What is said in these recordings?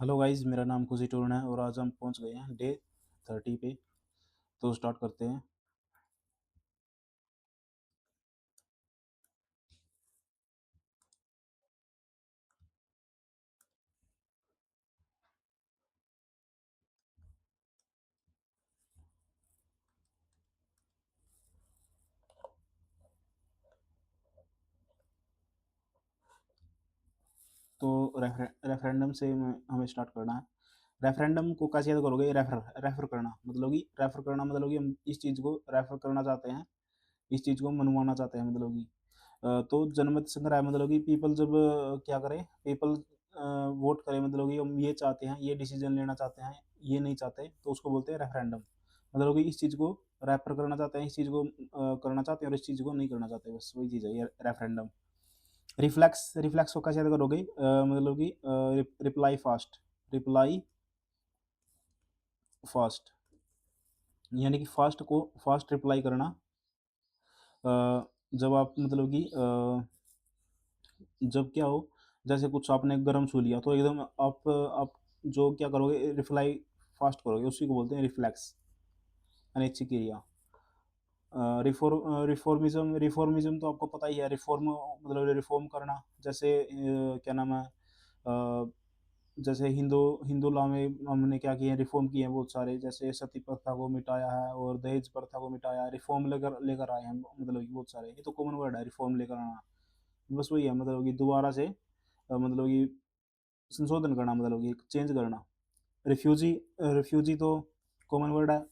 Hello guys, मेरा नाम खुशी टूर्ण है और आज हम पहुंच गए हैं डे 30 पे। तो स्टार्ट करते हैं। तो रेफरेंडम से हमें स्टार्ट करना है। रेफरेंडम को कैसे याद करोगे? रेफर करना मतलब कि हम इस चीज़ को रेफर करना चाहते हैं, इस चीज़ को मनवाना चाहते हैं मतलब कि तो जनमत संग्रह मतलब कि पीपल जब क्या करें, पीपल वोट करें मतलब कि हम ये चाहते हैं, ये डिसीजन लेना चाहते हैं, ये नहीं चाहते, तो उसको बोलते हैं रेफरेंडम। मतलब कि इस चीज़ को रेफर करना चाहते हैं, इस चीज़ को करना चाहते हैं और इस चीज़ को नहीं करना चाहते, बस वही चीज़ है ये रेफरेंडम। रिफ्लेक्स रिफ्लेक्स को कैसे याद करोगे? मतलब कि रिप्लाई फास्ट, रिप्लाई फास्ट यानी कि फास्ट रिप्लाई करना। जब आप मतलब कि जब क्या हो, जैसे कुछ आपने गरम छू लिया तो एकदम आप जो क्या करोगे, रिप्लाई फास्ट करोगे, उसी को बोलते हैं रिफ्लेक्स, अनैच्छिक क्रिया। रिफॉर्मिज्म तो आपको पता ही है। रिफॉर्म मतलब रिफॉर्म करना, जैसे क्या नाम है, अ, जैसे हिंदू हिंदू लॉ में हमने क्या किए हैं, रिफॉर्म किए हैं बहुत सारे, जैसे सती प्रथा को मिटाया है और दहेज प्रथा को मिटाया है, रिफॉर्म लेकर लेकर आए हैं मतलब कि बहुत सारे। ये तो कॉमन वर्ड है, रिफॉर्म लेकर आना। बस वही है मतलब कि दोबारा से मतलब कि संशोधन करना, मतलब कि चेंज करना। रिफ्यूजी रिफ्यूजी तो कॉमन वर्ड है।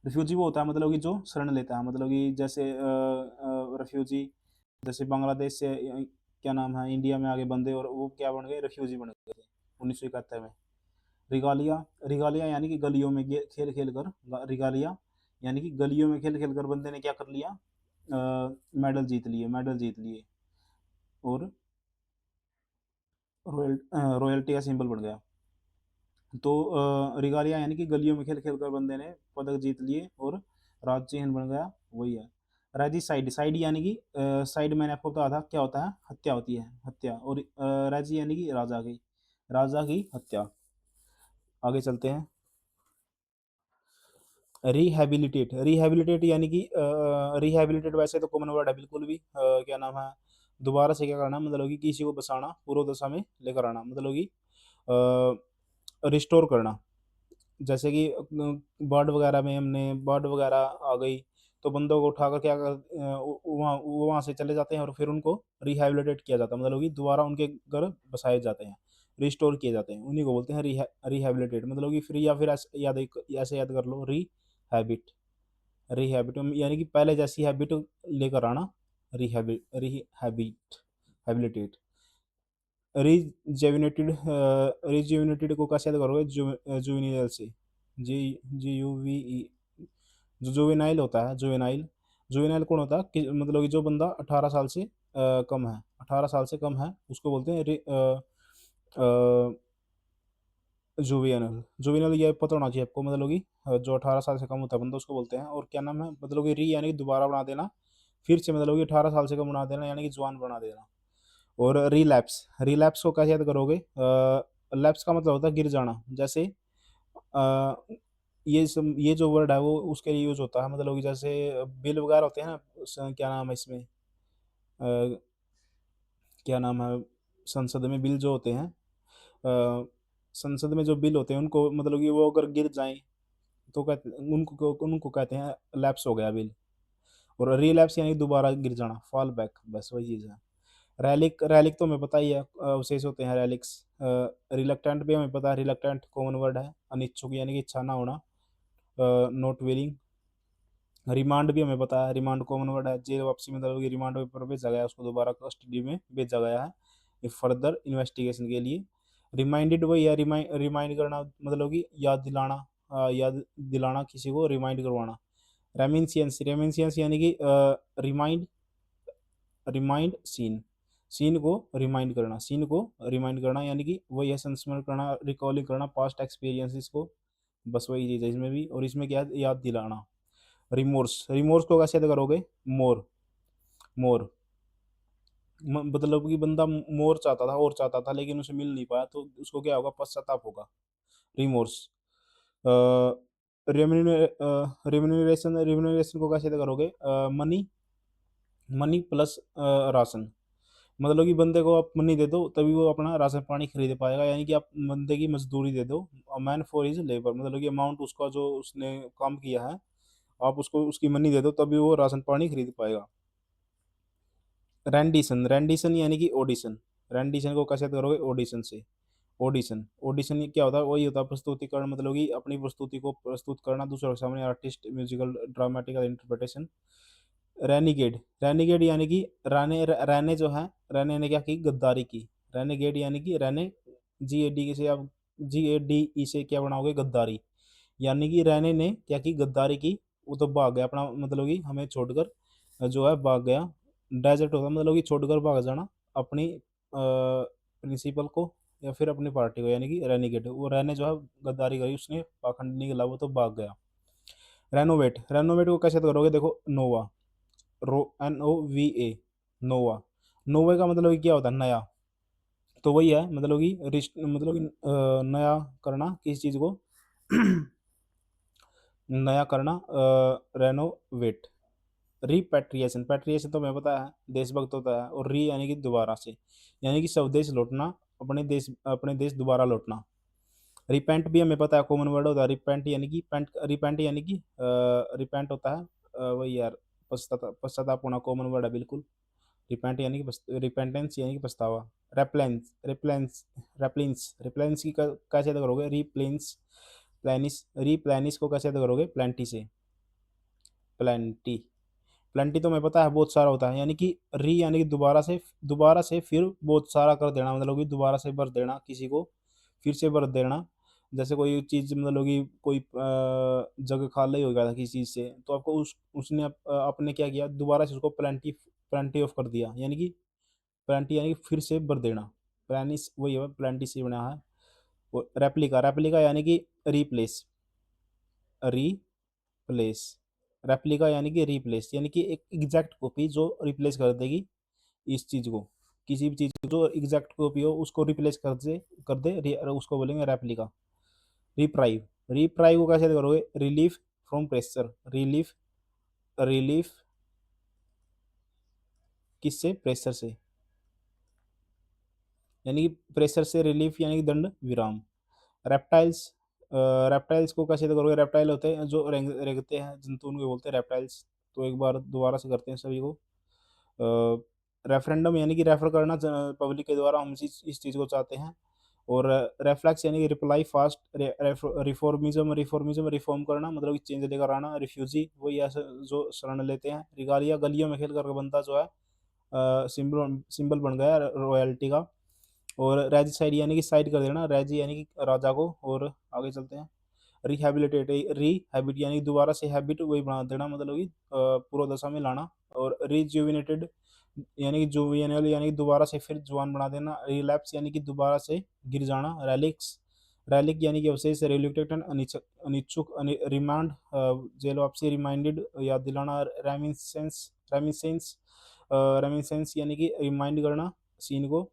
रिफ्यूजी वो होता है मतलब कि जो शरण लेता है, मतलब कि जैसे रिफ्यूजी, जैसे बांग्लादेश से क्या नाम है, इंडिया में आगे बंदे और वो क्या बन गए, रिफ्यूजी बन गए थे 1971 में। रिगालिया रिगालिया यानी कि गलियों में खेल खेल कर, रिगालिया यानी कि गलियों में खेल खेल कर बंदे ने क्या कर लिया, मेडल जीत लिए और रॉयल्टी का सिंबल बन गया। तो रिगालिया यानी कि गलियों में खेल खेल कर बंदे ने पदक जीत लिए और राज्य चिन्ह बन गया, वही है। राजी साइड यानी कि साइड, मैंने आपको बताया था क्या होता है, हत्या होती है, हत्या। और राजी यानी कि राजा की हत्या। आगे चलते हैं। रिहेबिलिटेट यानी कि रिहेबिलिटेट वैसे तो कॉमन वर्ड है बिल्कुल भी, क्या नाम है, दोबारा से क्या करना, मतलब कि किसी को बसाना, पूर्व दशा में लेकर आना, मतलब कि रिस्टोर करना। जैसे कि बाढ़ वगैरह में, हमने बाढ़ वगैरह आ गई तो बंदों को उठाकर क्या कर, वहाँ से चले जाते हैं और फिर उनको रिहेबिलिटेट किया जाता है, मतलब कि दोबारा उनके घर बसाए जाते हैं, रिस्टोर किए जाते हैं, उन्हीं को बोलते हैं रिहेबिलिटेट। मतलब कि फिर या फिर ऐसे याद कर लो, रिहैबिट। रिहैबिट यानी कि पहले जैसी हैबिट लेकर आना, रिहैबिट, हैबिलिटेट। रिजुविनेटेड को कैसे याद करोगे? जुवेनाइल से, जी GUVE। जो जुवेनाइल होता है, जुवेनाइल कौन होता है मतलब कि जो बंदा 18 साल से कम है, 18 साल से कम है, उसको बोलते हैं जुवेनल। जुवेनल ये पता होना चाहिए आपको, मतलब कि जो 18 साल से कम होता है बंदा, उसको बोलते हैं। और क्या नाम है, मतलब कि री यानी कि दोबारा बना देना, फिर से, मतलब कि 18 साल से कम बना देना यानी कि जवान बना देना। और रिलैप्स को कैसे याद करोगे? लैप्स का मतलब होता है गिर जाना। जैसे अ, ये जो वर्ड है वो उसके लिए यूज होता है, मतलब कि जैसे बिल वगैरह होते हैं ना, क्या नाम है इसमें, क्या नाम है, संसद में बिल जो होते हैं, अ, संसद में जो बिल होते हैं उनको, मतलब कि वो अगर गिर जाएं तो कहते, उनको कहते हैं लैप्स हो गया बिल। और रिलैप्स यानी दोबारा गिर जाना, फॉल बैक, बस वही चीज़ है। रैलिक रैलिक तो हमें पता ही है, अवशेष होते हैं रैलिक्स। रिलक्टेंट भी हमें पता है, रिलक्टेंट कॉमन वर्ड है, अनिच्छुक यानी कि इच्छा ना होना, नॉट विलिंग। रिमांड भी हमें पता है, रिमांड कॉमन वर्ड है, जेल वापसी, मतलब कि रिमांड पर भेजा गया है, उसको दोबारा कस्टडी में भेजा गया है ये फर्दर इन्वेस्टिगेशन के लिए। रिमाइंडेड वही है, रिमाइंड करना, मतलब कि याद दिलाना किसी को, रिमाइंड करवाना। रेमिनिसेंस यानी कि रिमाइंड रिमाइंड सीन को रिमाइंड करना यानी कि वही है, संस्मरण करना, रिकॉलिंग करना पास्ट एक्सपीरियंसेस को, बस वही चीज़ है इसमें भी। और इसमें क्या है, याद दिलाना। रिमोर्स को कैसे याद करोगे? मोर मोर मतलब कि बंदा मोर चाहता था और चाहता था लेकिन उसे मिल नहीं पाया, तो उसको क्या होगा, पश्चाताप होगा, रिमोर्स। रिम्यूनरेशन रिम्यूनरेशन को कैसे करोगे, मनी, मनी प्लस राशन। मतलब कि बंदे को आप मनी दे दो तभी वो अपना राशन पानी खरीद पाएगा, यानी कि आप बंदे की मजदूरी दे दो, मैन फॉर हिज लेबर, मतलब कि अमाउंट उसका जो उसने काम किया है, आप उसको उसकी मनी दे दो तभी वो राशन पानी खरीद पाएगा। रेंडिशन, रेंडिशन यानी कि ऑडिशन। रेंडिशन को कैसे करोगे, ऑडिशन से। ऑडिशन, ऑडिशन क्या होता है, वही होता है प्रस्तुतिकरण, मतलब कि अपनी प्रस्तुति को प्रस्तुत करना दूसरों के सामने, आर्टिस्ट, म्यूजिकल, ड्रामेटिकल इंटरप्रिटेशन। रेनिगेड, रेनिगेड यानी कि राने जो है, राने ने क्या की, गद्दारी की। रेनिगेड यानी कि राने, जी ए डी से आप, जी ए डी ई से क्या बनाओगे, गद्दारी। यानी कि रैने ने क्या की, गद्दारी की, वो तो भाग गया अपना, मतलब कि हमें छोड़कर जो है भाग गया। डेजर्ट होता है मतलब कि छोड़कर भाग जाना अपनी प्रिंसिपल को या फिर अपनी पार्टी को, यानी कि रेनिगेट, वो रहने जो है गद्दारी करी उसने, पाखंड निकला वो तो भाग गया। रेनोवेट, रेनोवेट को कैसे करोगे, देखो, नोवा, रो N O V A, nova. नोवे का मतलब कि क्या होता है, नया। तो वही है, मतलब कि मतलब कि नया करना किसी चीज़ को, नया करना, रेनोवेट। रिपैट्रिएशन, पैट्रिएशन तो मैं पता है, देशभक्त होता है, और री यानी कि दोबारा से, यानी कि स्वदेश लौटना, अपने देश दोबारा लौटना। रिपेंट भी हमें पता है, कॉमन वर्ड होता है, रिपेंट यानी कि पेंट, रिपेंट यानी कि रिपेंट होता है, वही यार, पश्चाताप होना, कॉमन वर्ड है बिल्कुल। रिपेंट यानी कि रिपेंटेंस यानी कि पछतावा। रेप्लेंस, रिप्लेंस की कैसे अदा करोगे, रीप्लेंस, प्लानिस, रीप्लानिस को कैसे अदा करोगे, प्लेंटी से, प्लेंटी। प्लेंटी तो मैं पता है बहुत सारा होता है, यानी कि री यानी कि दोबारा से फिर बहुत सारा कर देना, मतलब कि दोबारा से भर देना किसी को, फिर से भर देना। जैसे कोई चीज़, मतलब कि कोई जगह खाली हो गया था किसी चीज़ से, तो आपको उसने आपने क्या किया, दोबारा से उसको प्लेंटी, प्लेंटी ऑफ कर दिया, यानी कि प्लेंटी यानी कि फिर से भर देना। प्लानिस वही है, प्लेंटी से बना है। वो रेप्लिका, रेप्लिका यानी कि रिप्लेस, रिप्लेस। रेप्लिका यानी कि रिप्लेस, यानी कि एक एग्जैक्ट कॉपी जो रिप्लेस कर देगी इस चीज़ को, किसी भी चीज़ को जो एग्जैक्ट कॉपी हो उसको रिप्लेस कर दे, उसको बोलेंगे रेप्लिका। रिप्राइव, रिप्राइव को कैसे करोगे, relief from pressure, relief, relief किससे, प्रेशर से, यानी कि प्रेशर से रिलीफ, यानी कि दंड विराम। रेप्टाइल्स, रेप्टाइल्स को कैसे करोगे, रेप्टाइल होते हैं जो रेंगते हैं जंतु, उनको बोलते हैं रेप्टाइल्स। तो एक बार दोबारा से करते हैं सभी को। रेफरेंडम यानी कि रेफर करना, पब्लिक के द्वारा हम इस चीज़ को चाहते हैं। और रेफ्लेक्स यानी कि रिप्लाई फास्ट, रिफॉर्मिज्म, रिफॉर्म करना, मतलब कि चेंज लेकर आना। रिफ्यूजी वही ऐसे जो शरण लेते हैं। रिगालिया, गलियों में खेल कर बनता जो है, सिंबल सिंबल बन गया रॉयल्टी का। और रेजिसाइड यानी कि साइड कर देना, रेजी यानी कि राजा को। और आगे चलते हैं। रिहैबिट यानी कि दोबारा से हैबिट वही बना देना, मतलब कि पूर्व दशा में लाना। और रिजुविनेटेड यानी कि जुवेनाइल यानी कि दोबारा से फिर जवान बना देना। रिलैप्स यानी कि दोबारा से गिर जाना। रेलिक्स, रेलिक यानी कि अवशेष। रिलोकेटेड अनिच्छुक, रिमांड जेल वापसी। रिमाइंडेड याद दिलाना। रेमिसेंस, रेमिसेंस यानी कि रिमाइंड करना सीन को।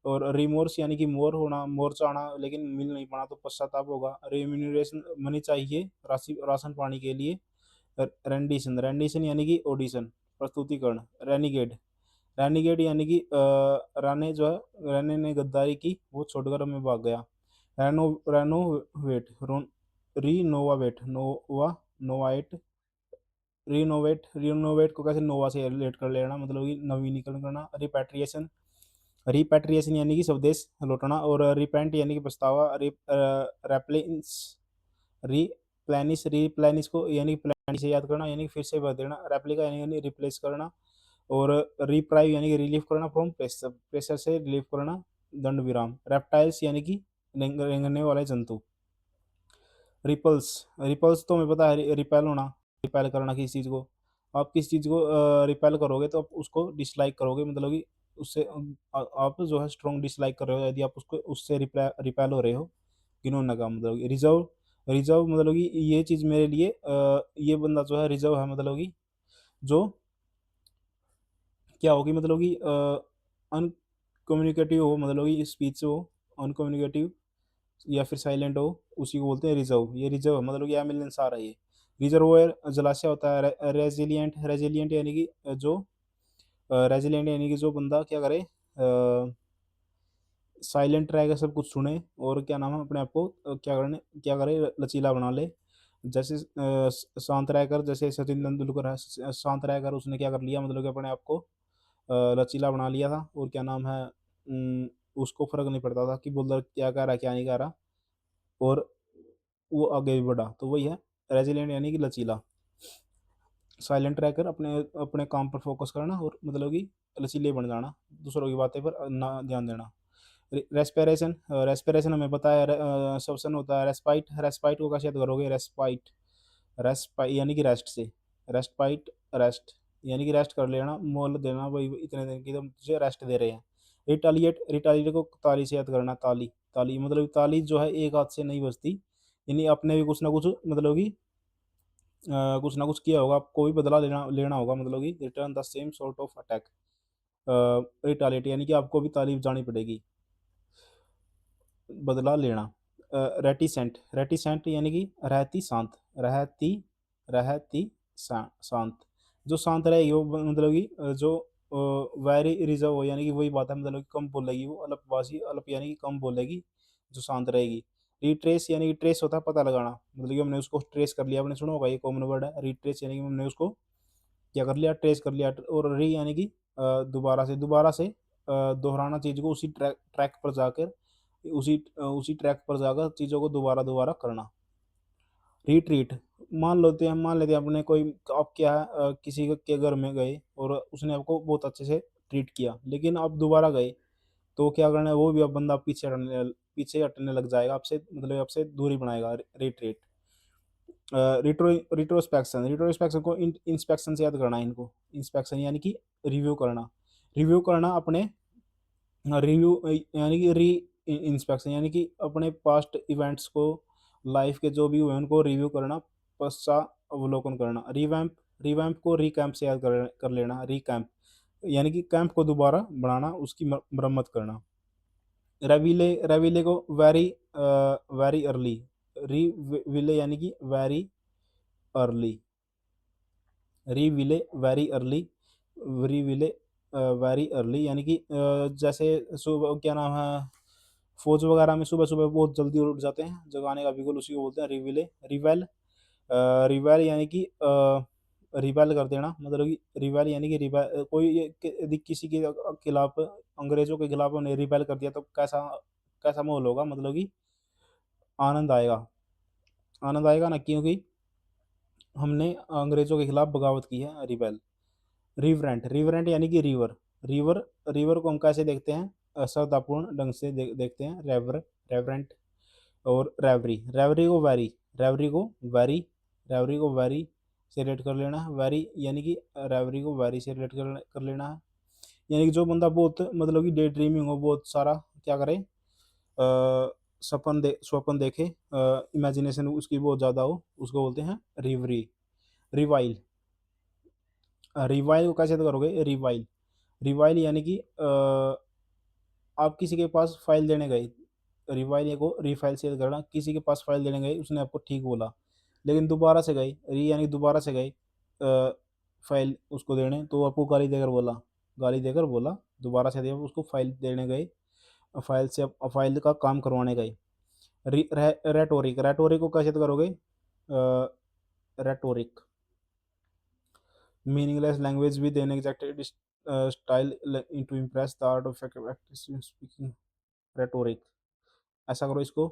और रिमोर्स यानी कि मोर होना, मोर चाहना लेकिन मिल नहीं पाना, तो पश्चाताप होगा। रेम्यूनरेशन मनी चाहिए, राशि राशन पानी के लिए। रेंडिशन, रेंडिशन यानी कि ऑडिशन, प्रस्तुतिकरण। रेनिगेड, रेनिगेड यानी कि राने जो है, राने ने गद्दारी की, वो छोड़कर हमें भाग गया। रेनोवेट, रीनोवावेट, नोवाएट, रिनोवेट को कैसे नोवा से रिलेट कर लेना, मतलब कि नवीनीकरण करना। रिपैट्रिएशन, रिपैट्रिएशन यानी कि स्वदेश लौटना। और रिपेंट यानी कि पछतावा। रेप्लेंस, रिप्लेनिश को यानी कि प्लानिश से याद करना, यानी कि फिर से भर देना। रेप्लिका यानी रिप्लेस करना। और रिप्राइव यानी कि रिलीफ करना फ्रॉम प्रेशर, प्रेशर से रिलीफ करना, दंड विराम। रेप्टाइल्स यानी कि रेंगने वाले जंतु। रिपल्स, रिपल्स तो हमें पता है, रिपेल होना, रिपेल करना किसी चीज़ को। आप किसी चीज़ को रिपेल करोगे तो आप उसको डिसलाइक करोगे, मतलब कि उससे आप जो है स्ट्रॉन्ग डिसलाइक कर रहे हो, यदि आप उसको उससे रिपेल हो रहे हो, घिनौना का मतलब कि। रिजर्व, रिजर्व मतलब कि ये चीज़ मेरे लिए ये बंदा जो है रिजर्व है, मतलब कि जो क्या होगी, मतलब कि अनकम्युनिकेटिव हो, मतलब कि स्पीच हो, अनकम्युनिकेटिव या फिर साइलेंट हो, उसी को बोलते हैं रिज़र्व। ये रिज़र्व मतलब कि यहाँ मिलनसार है ये। रिजर्वोयर जलाशय होता है। रेज़िलिएंट, रेज़िलिएंट यानी कि रेज़िलिएंट यानी कि जो बंदा क्या करे, साइलेंट रहेगा, सब कुछ सुने और क्या नाम है, अपने आप को क्या करे, लचीला बना ले। जैसे शांत रहकर, जैसे सचिन तेंदुलकर है, शांत रहकर उसने क्या कर लिया, मतलब कि अपने आप को लचीला बना लिया था। और क्या नाम है, उसको फ़र्क नहीं पड़ता था कि बॉलर क्या कह रहा है, क्या नहीं कह रहा, और वो आगे भी बढ़ा। तो वही है रेज़िलिएंट यानी कि लचीला। साइलेंट रहकर अपने अपने काम पर फ़ोकस करना और मतलब कि लचीले बन जाना, दूसरों की बातें पर ना ध्यान देना। रेस्पिरेशन, रेस्पिरेशन हमें पता है, श्वसन होता है। रेस्पाइट, रेस्पाइट को कैसे याद करोगे, रेस्पाइट, रेस्पाइ यानी कि रेस्ट से, रेस्पाइट, रेस्ट यानी कि रेस्ट कर लेना, मोल देना, वही इतने दिन की हम तुझे रेस्ट दे रहे हैं। रिटालिएट, रिटालिएट को ताली से याद करना, ताली, ताली मतलब ताली जो है एक हाथ से नहीं बजती, यानी आपने भी कुछ ना कुछ मतलब कि कुछ ना कुछ किया होगा, आपको भी बदला लेना लेना होगा, मतलब कि return the same sort of attack. Retaliate यानी कि आपको भी ताली बजानी पड़ेगी, बदला लेना। रेटिसेंट, रेटिसेंट यानी कि रहती शांत, रहती, रहती शांत, जो शांत रहेगी वो मतलब कि जो वेरी रिजर्व हो, यानी कि वही बात है, मतलब कि कम बोलेगी वो, अल्पवासी, अल्प यानी कि कम बोलेगी, जो शांत रहेगी। रिट्रेस यानी कि ट्रेस होता है पता लगाना, मतलब कि हमने उसको ट्रेस कर लिया, आपने सुना होगा, ये कॉमन वर्ड है। रिट्रेस यानी कि हमने उसको क्या कर लिया, ट्रेस कर लिया। और री यानी कि दोबारा से दोहराना चीज़ को, उसी ट्रैक ट्रैक पर जाकर, उसी ट्रैक पर जाकर चीज़ों को दोबारा दोबारा करना। रिट्रीट, मान लेते हैं अपने कोई, आप क्या है, किसी के घर में गए और उसने आपको बहुत अच्छे से ट्रीट किया, लेकिन आप दोबारा गए, तो क्या करना है, वो भी अब बंदा पीछे हटने लग जाएगा आपसे, मतलब आपसे दूरी बनाएगा। रिट्रीट। रिट्रोस्पेक्शन, रिट्रोस्पेक्शन को इंस्पेक्शन से याद करना है इनको। इंस्पेक्शन यानी कि रिव्यू करना, रिव्यू करना अपने, रिव्यू यानी कि री इंस्पेक्शन यानी कि अपने पास्ट इवेंट्स को, लाइफ के जो भी हुए उनको रिव्यू करना, पश्चात अवलोकन करना। रिवैम्प, रिवैम्प को रिकैम्प से याद कर लेना। रिकैम्प यानी कि कैंप को दोबारा बनाना, उसकी मरम्मत करना। रविले, रविले को वेरी, वेरी अर्ली, रिविले यानी कि very early, reveille very early, reveille very early यानी कि जैसे सुबह क्या नाम है, फौज वगैरह में सुबह सुबह बहुत जल्दी उठ जाते हैं, जगाने का बिगुल, उसी को बोलते हैं रिविले। रिवेल, रिवेल यानी कि रिबेल कर देना, मतलब कि रिवेल यानी कि कोई यदि किसी के खिलाफ, अंग्रेजों के खिलाफ उन्हें रिबेल कर दिया, तो कैसा कैसा माहौल होगा, मतलब कि आनंद आएगा, आनंद आएगा ना, क्योंकि हमने अंग्रेजों के खिलाफ बगावत की है, रिबेल। रिवरेंट, रिवरेंट यानी कि रिवर, रिवर, रिवर को हम कैसे देखते हैं, श्रद्धापूर्ण ढंग से देखते हैं, रेवरेंट। और रेवरी, रेवरी को वेरी, रेवरी को वेरी, रेवरी को वेरी से रिलेट कर लेना है। वेरी यानी कि रेवरी को वेरी से रिलेट कर लेना है, यानी कि जो बंदा बहुत मतलब कि डे ड्रीमिंग हो, बहुत सारा क्या करे, स्वप्न देखे, इमेजिनेशन उसकी बहुत ज़्यादा हो, उसको बोलते हैं रिवरी। रिवाइल, रिवाइल को कैसे करोगे, रिवाइल, रिवाइल यानी कि आप किसी के पास फाइल देने गए, रिवाइल को रीफाइल से करना, किसी के पास फाइल देने गए, उसने आपको ठीक बोला, लेकिन दोबारा से गए, री यानी दोबारा से गए फाइल उसको देने, तो आपको गाली देकर बोला, गाली देकर बोला, दोबारा से दिया उसको फाइल देने गए, फाइल से फाइल का काम करवाने गए। रेटोरिक, रेटोरिक को कैसे करोगे, rhetoric, meaningless language with an exaggerated style to impress the art of speaking, rhetoric. ऐसा करो इसको,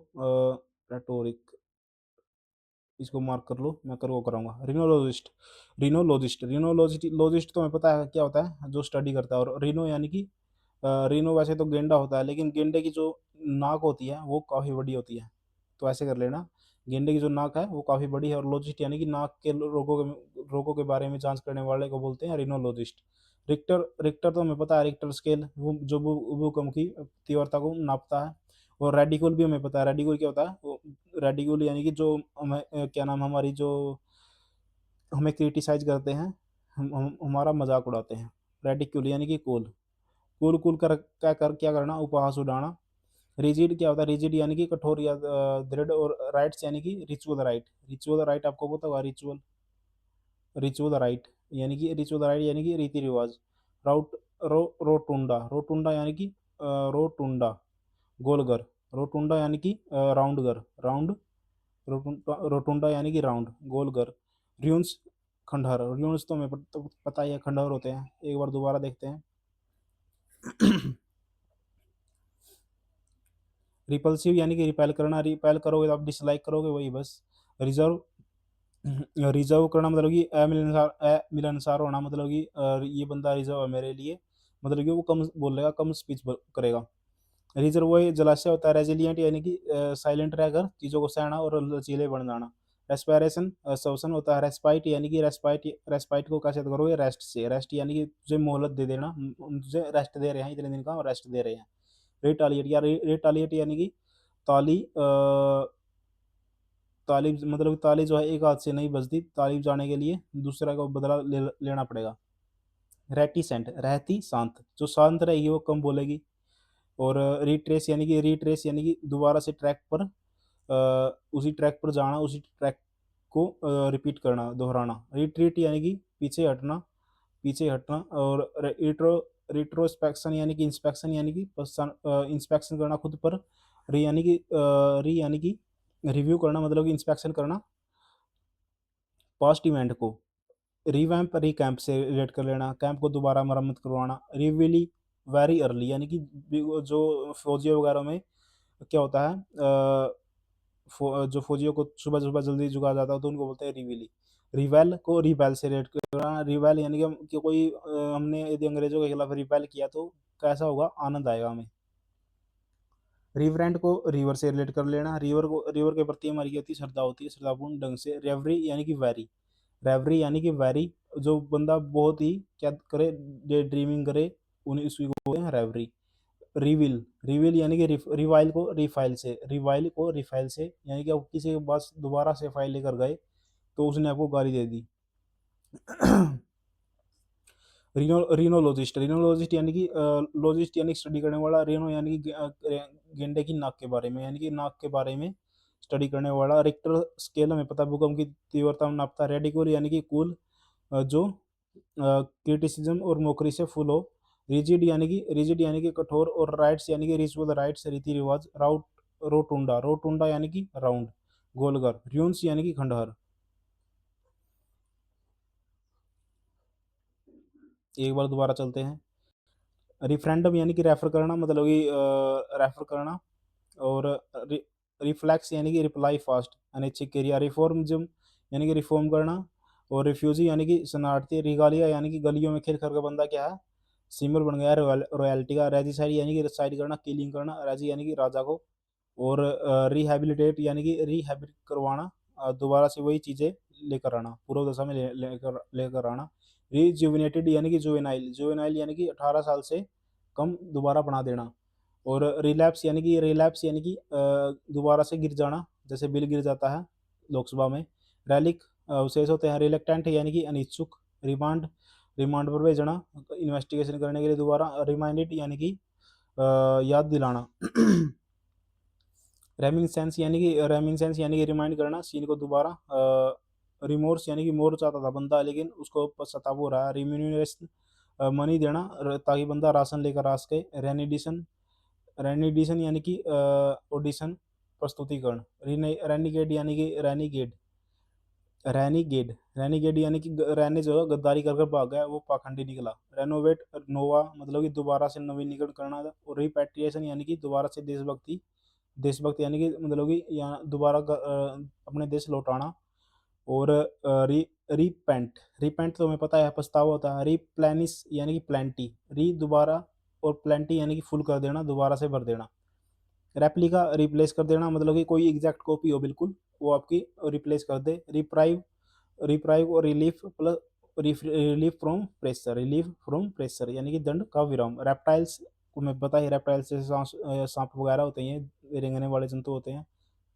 रेटोरिक, इसको मार्क कर लो, मैं कर वो कराऊंगा। रिनोलॉजिस्ट, रिनोलॉजिस्ट, रिनोलॉजिस्ट, लॉजिस्ट तो हमें पता है क्या होता है, जो स्टडी करता है। और रिनो यानी कि रिनो वैसे तो गेंडा होता है, लेकिन गेंडे की जो नाक होती है वो काफ़ी बड़ी होती है, तो ऐसे कर लेना, गेंडे की जो नाक है वो काफ़ी बड़ी है। और लॉजिस्ट यानी कि नाक के रोगों के बारे में जांच करने वाले को बोलते हैं रिनोलॉजिस्ट। रिक्टर, रिक्टर तो हमें पता है, रिक्टर स्केल वो जो भूकंप की तीव्रता को नापता है। और रेडिकुल भी हमें पता है, रेडिकुल क्या होता है, वो रेडिकुल यानी कि जो हमें क्या नाम, हमारी जो हमें क्रिटिसाइज करते हैं, हमारा मजाक उड़ाते हैं, रेडिकुल यानी कि कूल। कूल कूल कर क्या करना, उपहास उड़ाना। रिजिड क्या होता है, रिजिड यानी कि कठोर या दृढ़, और राइट्स यानी कि रिचुअल राइट। रिचुअल राइट आपको पता होगा, रिचुअल, रिचुअल राइट यानी कि रिचुअल राइट यानी कि रीति रिवाज। राउट रोटुंडा, रोटुंडा यानी कि रोटुंडा गोलगर, रोटुंडा यानी कि राउंड घर, राउंड, रोटुंडा, रोटुंडा यानी कि राउंड गोलगर। र्यून्स खंडहर, र्यून्स तो हमें तो पता ही है, खंडहर होते हैं। एक बार दोबारा देखते हैं। रिपल्सिव यानी कि रिपेल करना, रिपेल करोगे तो आप डिसलाइक करोगे, वही बस। रिजर्व, रिजर्व करना मतलब कि अमिलनसार होना, मतलब कि ये बंदा रिजर्व है मेरे लिए, मतलब कि वो कम बोलेगा, कम स्पीच करेगा। रिजर्व वही जलाशय होता है। रेजिलियंट यानी कि साइलेंट रहकर चीज़ों को सहना और लचीले बन जाना। रेस्पिरेशन श्वसन होता है। रेस्पाइट यानी कि रेस्पाइट को कैसे करोगे, रेस्ट से। रेस्ट यानी कि तुझे मोहलत दे देना, तुझे रेस्ट दे रहे हैं, इतने दिन का रेस्ट दे रहे हैं। रिटालिएट या रिटालिएट यानी कि ताली ताली मतलब ताली जो है एक हाथ से नहीं बजती, ताली जाने के लिए दूसरा को बदला लेना पड़ेगा। रेटिसेंट, रहती शांत, जो शांत रहेगी वो कम बोलेगी। और रिट्रेस यानी कि दोबारा से ट्रैक पर उसी ट्रैक पर जाना, उसी ट्रैक को रिपीट करना, दोहराना। रिट्रीट यानी कि पीछे हटना। और रिट्रोस्पेक्शन यानी कि इंस्पेक्शन, यानी कि इंस्पेक्शन करना खुद पर। री यानी कि रिव्यू करना, मतलब कि इंस्पेक्शन करना पास्ट इवेंट को। रिवैम्प, रिकैम्प से रिलेट कर लेना, कैंप को दोबारा मरम्मत करवाना। रिविली, वेरी अर्ली यानी कि जो फौजियों वगैरह में क्या होता है, जो फौजियों को सुबह सुबह जल्दी जुगा जाता है तो उनको बोलते हैं रिविली। रिवेल को रिबेल से रिलेट करना। रिवेल यानी कि कि कोई हमने यदि अंग्रेजों के खिलाफ रिबेल किया तो कैसा होगा, आनंद आएगा हमें। रिवरेंट को रिवर से रिलेट कर लेना। रिवर के प्रति हमारी क्या होती है, श्रद्धा होती है, श्रद्धापूर्ण ढंग से। रेवरी यानी कि वैरी, रेवरी यानी कि वैरी, जो बंदा बहुत ही क्या करे, डे ड्रीमिंग करे, उन्हें उसी को बोलते हैं रेवरी। रिविल, रिविल यानी कि रिवाइल को रिफाइल से, रिवाइल को रिफाइल से यानी कि आप किसी के पास दोबारा से फाइल लेकर गए तो उसने आपको गाली दे दी। रीनोलॉजिस्ट, रीनोलॉजिस्ट यानी कि लॉजिस्ट यानी स्टडी करने वाला। रीनो यानी कि गेंडे की नाक के बारे में, यानी कि नाक के बारे में स्टडी करने वाला। रिक्टर स्केल हमें पता है, भूकंप की तीव्रता में नापता है। रेडिकल यानी कि कूल, जो क्रिटिसिज्म और मोकरी से फुल हो। रिजिड यानी कि कठोर। और राइट्स यानी कि रिचुअल राइट्स, रीति रिवाज। रोटुंडा, रोटुंडा यानी कि राउंड, गोलगर। र्यून्स यानी कि खंडहर। एक बार दोबारा चलते हैं। रिफरेंडम यानी कि रेफर करना, मतलब कि रेफर करना। और रिफ्लेक्स यानी कि रिप्लाई फास्ट, अनैच्छिक क्रिया। रिफॉर्मिज्म यानी कि रिफॉर्म करना। और रिफ्यूजी यानी कि शरणार्थी। रिगालिया यानी कि गलियों में खेल कर बंदा क्या है, सिंबल बन गया है रॉयल्टी का। रेजिसाइड यानी कि रिसाइड करना, किलिंग करना। रेजी यानी कि राजा को। और रिहेबिलिटेट यानी कि रिहेबिलिट करवाना, दोबारा से वही चीज़ें लेकर आना, पूर्व दशा में लेकर आना। रिजुविनेटेड यानी कि जुवेनाइल, जुवेनाइल यानी कि 18 साल से कम दोबारा बना देना। और रिलैप्स यानी कि दोबारा से गिर जाना, जैसे बिल गिर जाता है लोकसभा में। रैलिक अवशेष होते हैं। रिलेक्टेंट यानी कि अनिच्छुक। रिमांड, रिमांड पर भेजना इन्वेस्टिगेशन करने के लिए दोबारा। रिमाइंडेड यानी कि याद दिलाना। रेमिनिसेंस यानी कि रिमाइंड करना, सीन को दोबारा। रिमोर्स यानी कि मोर चाहता था बंदा लेकिन उसको पछतावा हो रहा है। रिम्यूनरेशन, मनी देना, ताकि बंदा राशन लेकर आ सके। रेनिडिशन, रेनिडिशन यानी कि ऑडिशन, प्रस्तुतिकरण। रेनिगेड यानी कि रैनीगेड यानी कि रैने जो है गद्दारी कर भाग गया, वो पाखंडी निकला। रेनोवेट, नोवा मतलब कि दोबारा से नवीनीकरण करना। और रिपैट्रिएशन यानी कि दोबारा से देशभक्ति, देशभक्त यानी कि मतलब कि यहाँ दोबारा अपने देश लौटाना। और रिपेंट, रिपेंट तो हमें पता है पछतावा होता है। रिप्लेनिश यानी कि प्लेंटी, री दोबारा, और प्लेंटी यानी कि फुल कर देना, दोबारा से भर देना। रेप्लिका, रिप्लेस कर देना, मतलब कि कोई एग्जैक्ट कॉपी हो बिल्कुल, वो आपकी रिप्लेस कर दे। रिप्राइव, रिप्राइव और relief plus relief from pressure यानी कि दंड का विराम। रेप्टाइल्स को मैं पता ही, रेप्टाइल्स से सांप वगैरह होते हैं, रेंगने वाले जंतु होते हैं।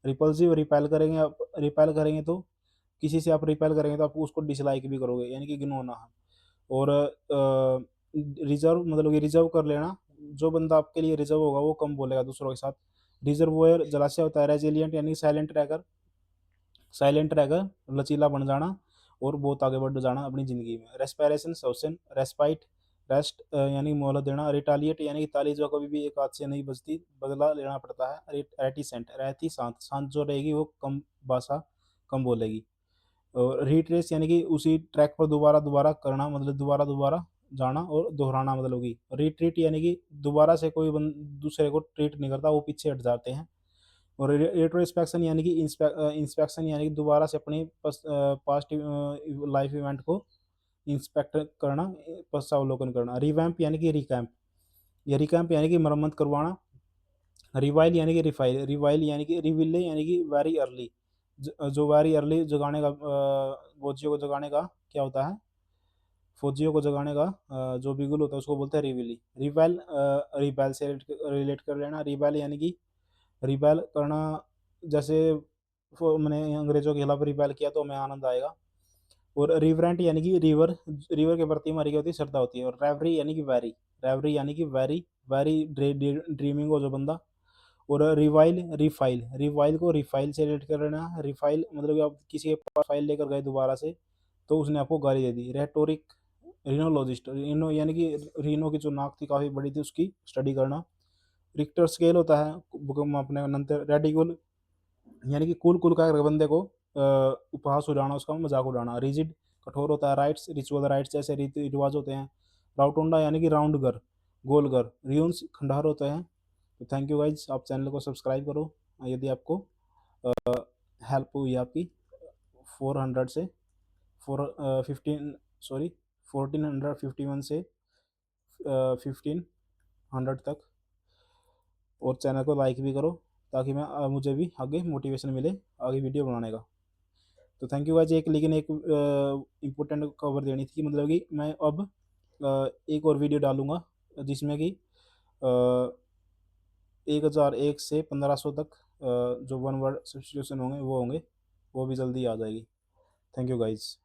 रिपल्सिव, रिपेल करेंगे तो किसी से आप रिपेल करेंगे तो आप उसको डिसलाइक भी करोगे, यानी कि घिनौना है। और रिज़र्व मतलब कि रिज़र्व कर लेना, जो बंदा आपके लिए रिज़र्व होगा वो कम बोलेगा दूसरों के साथ। रिज़र्वोयर जलाशय होता है, रेज़िलिएंट यानी साइलेंट रहकर लचीला बन जाना और बहुत आगे बढ़ जाना अपनी ज़िंदगी में। रेस्पिरेशन श्वसन, रेस्पाइट रेस्ट यानी मोहलत देना, रिटालिएट यानी कि ताली जो कभी भी एक हाथ से नहीं बजती, बदला लेना पड़ता है। रेटिसेंट रहती शांत, शांत जो रहेगी वो कम भाषा कम बोलेगी। और रिट्रेस यानी कि उसी ट्रैक पर दोबारा-दोबारा करना, मतलब दोबारा-दोबारा जाना और दोहराना मतलब कि। रिट्रीट यानी कि दोबारा से कोई दूसरे को ट्रीट नहीं करता, वो पीछे हट जाते हैं। और रेट्रोस्पेक्शन यानी कि इंस्पेक्शन यानी कि दोबारा से अपनी पास्ट लाइफ इवेंट को इंस्पेक्ट करना, पश्चावलोकन करना। रिवैम्प यानी कि रिकैम्प, या रिकैम्प यानी कि मरम्मत करवाना। रिवाइल यानी कि रिवाइल यानी कि रिविले यानी कि वेरी अर्ली, जो वेरी अर्ली जगाने का फौजियों को जगाने का क्या होता है, फौजियों को जगाने का जो बिगुल होता है उसको बोलते हैं रिविली। रिवेल रिबेल से रिलेट कर लेना। रिबेल यानी कि रिबेल करना, जैसे मैंने अंग्रेजों के खिलाफ रिबेल किया तो हमें आनंद आएगा। और रिवरेंट यानी कि रिवर, रिवर के प्रति हमारी क्या होती है, श्रद्धा होती है। और रेवरी यानी कि वैरी, रेवरी यानी कि वैरी वैरी ड्रीमिंग हो जो बंदा। और रिवाइल रिफाइल, रिवाइल को रिफाइल से रिलेट कर लेना। रिफाइल मतलब कि आप किसी के पास फाइल लेकर गए दोबारा से, तो उसने आपको गाली दे दी। रेटोरिक, रिनोलॉजिस्ट, रिनो यानी कि रीनो की जो नाक थी काफ़ी बड़ी थी उसकी स्टडी करना। रिक्टर स्केल होता है भूकंप मापने का। नंतर रेडिकुल यानी कि कुल का बंदे को उपहास उड़ाना, उसका मजाक उड़ाना। रिजिड कठोर होता है। राइट्स रिचुअल राइट्स जैसे रीति रिवाज होते हैं। राउटोंडा यानी कि राउंड घर, गोल घर। रियून्स खंडहर होते हैं। तो थैंक यू गाइज, आप चैनल को सब्सक्राइब करो यदि आपको हेल्प हुई आपकी 400 से 15 सॉरी 1451 से 1500 तक। और चैनल को लाइक भी करो ताकि मैं मुझे भी आगे मोटिवेशन मिले आगे वीडियो बनाने का। तो थैंक यू गाइज। एक लेकिन एक इम्पोर्टेंट खबर देनी थी, मतलब कि मैं अब एक और वीडियो डालूंगा जिसमें कि 1001 से 1500 तक जो वन वर्ड सब्स्टिट्यूशन होंगे वो भी जल्दी आ जाएगी। Thank you guys.